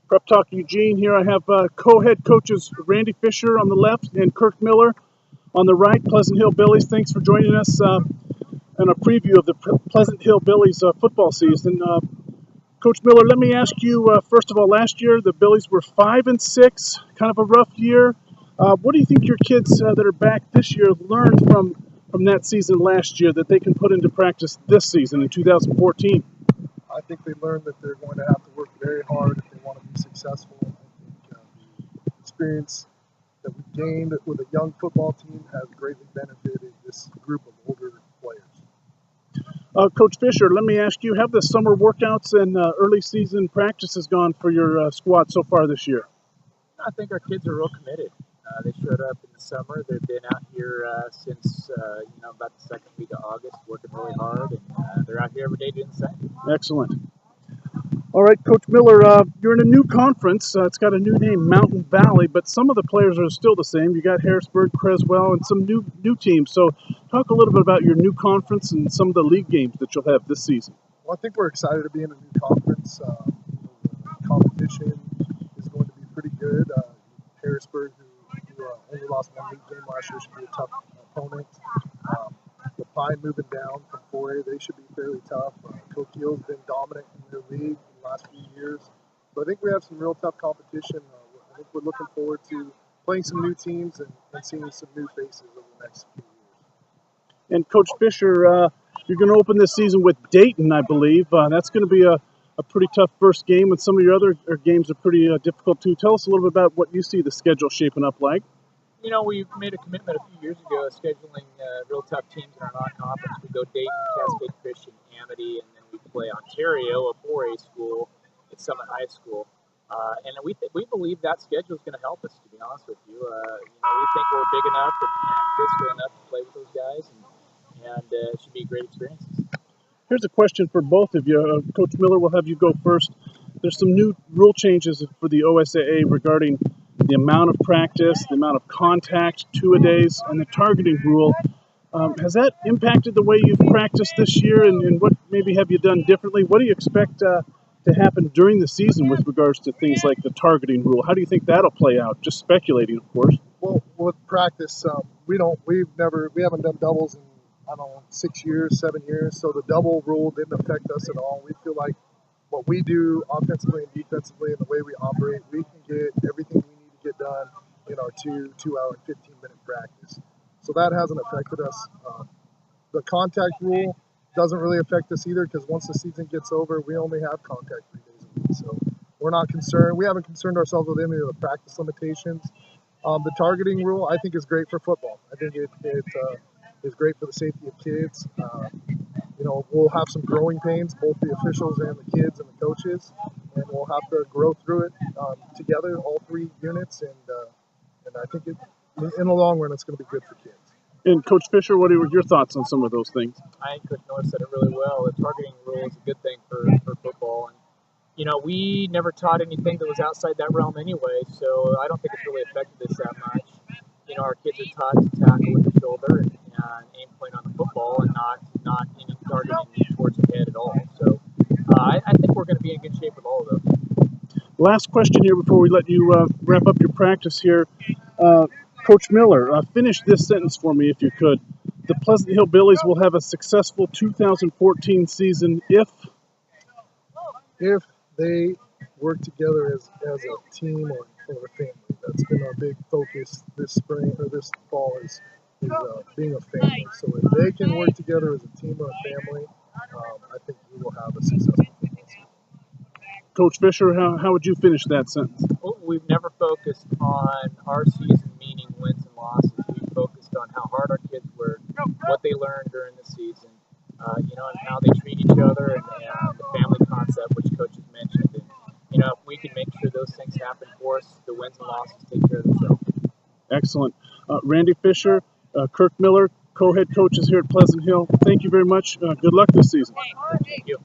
Prep Talk Eugene here. I have co-head coaches Randy Fisher on the left and Kirk Miller on the right. Pleasant Hill Billies, thanks for joining us in a preview of the Pleasant Hill Billies football season. Coach Miller, let me ask you, first of all, last year the Billies were 5-6, kind of a rough year. What do you think your kids that are back this year learned from that season last year that they can put into practice this season in 2014? I think they learned that they're going to have to work very hard if they want to be successful. I think the experience that we've gained with a young football team has greatly benefited this group of older players. Coach Fisher, let me ask you, have the summer workouts and early season practices gone for your squad so far this year? I think our kids are real committed. They showed up in the summer. They've been out here since about the second week of August, working really hard, and they're out here every day doing the same. Excellent. All right, Coach Miller, you're in a new conference. It's got a new name, Mountain Valley, but some of the players are still the same. You got Harrisburg, Creswell, and some new teams. So talk a little bit about your new conference and some of the league games that you'll have this season. Well, I think we're excited to be in a new conference. The competition is going to be pretty good. Harrisburg, who only lost one league game last year, should be a tough opponent. The Pine moving down from 4A, they should be fairly tough. Coquille's been dominant in their league in the last few years. So I think we have some real tough competition. I think we're looking forward to playing some new teams and seeing some new faces over the next few years. And Coach Fisher, you're going to open this season with Dayton, I believe. That's going to be a pretty tough first game, and some of your other games are pretty difficult too. Tell us a little bit about what you see the schedule shaping up like. You know, we made a commitment a few years ago of scheduling real tough teams in our non-conference. We go Dayton, Cascade Christian, Amity, and then we play Ontario, a 4A school, at Summit High School. And we believe that schedule is going to help us, to be honest with you. We think we're big enough and physical enough to play with those guys, and it should be great experiences. Here's a question for both of you. Coach Miller, we'll have you go first. There's some new rule changes for the OSAA regarding the amount of practice, the amount of contact, two-a-days, and the targeting rule. Has that impacted the way you've practiced this year, and what maybe have you done differently? What do you expect to happen during the season with regards to things like the targeting rule? How do you think that'll play out? Just speculating, of course. Well, with practice, we haven't done doubles in 6 years, 7 years. So the double rule didn't affect us at all. We feel like what we do offensively and defensively and the way we operate, we can get everything we need to get done in our 2-hour and 15-minute practice. So that hasn't affected us. The contact rule doesn't really affect us either, because once the season gets over, we only have contact 3 days a week. So we're not concerned. We haven't concerned ourselves with any of the practice limitations. The targeting rule, I think, is great for football. I think it is great for the safety of kids. We'll have some growing pains, both the officials and the kids and the coaches, and we'll have to grow through it together, all 3 units, and I think in the long run, it's going to be good for kids. And Coach Fisher, what are your thoughts on some of those things? I think Coach Miller said it really well. The targeting rule is a good thing for football, and we never taught anything that was outside that realm anyway, so I don't think it's really affected us that much. Our kids are taught to tackle with the shoulder and aim point on the football, and not any targeting towards the head at all. So I think we're going to be in good shape with all of those. Last question here before we let you wrap up your practice here. Coach Miller, finish this sentence for me if you could. The Pleasant Hill Billies will have a successful 2014 season if they work together as a team or a family. That's been our big focus this spring or this fall is being a family. So if they can work together as a team or a family, I think we will have a successful football season. Coach Fisher, how would you finish that sentence? Well, we've never focused on our season, meaning wins and losses. We've focused on how hard our kids work, what they learned during the season, and how they treat each other, and the family concept, which Coach has mentioned. And, if we can make sure those things happen for us, the wins and losses take care of themselves. Excellent. Randy Fisher, Kirk Miller, co-head coaches here at Pleasant Hill. Thank you very much. Good luck this season. Thank you.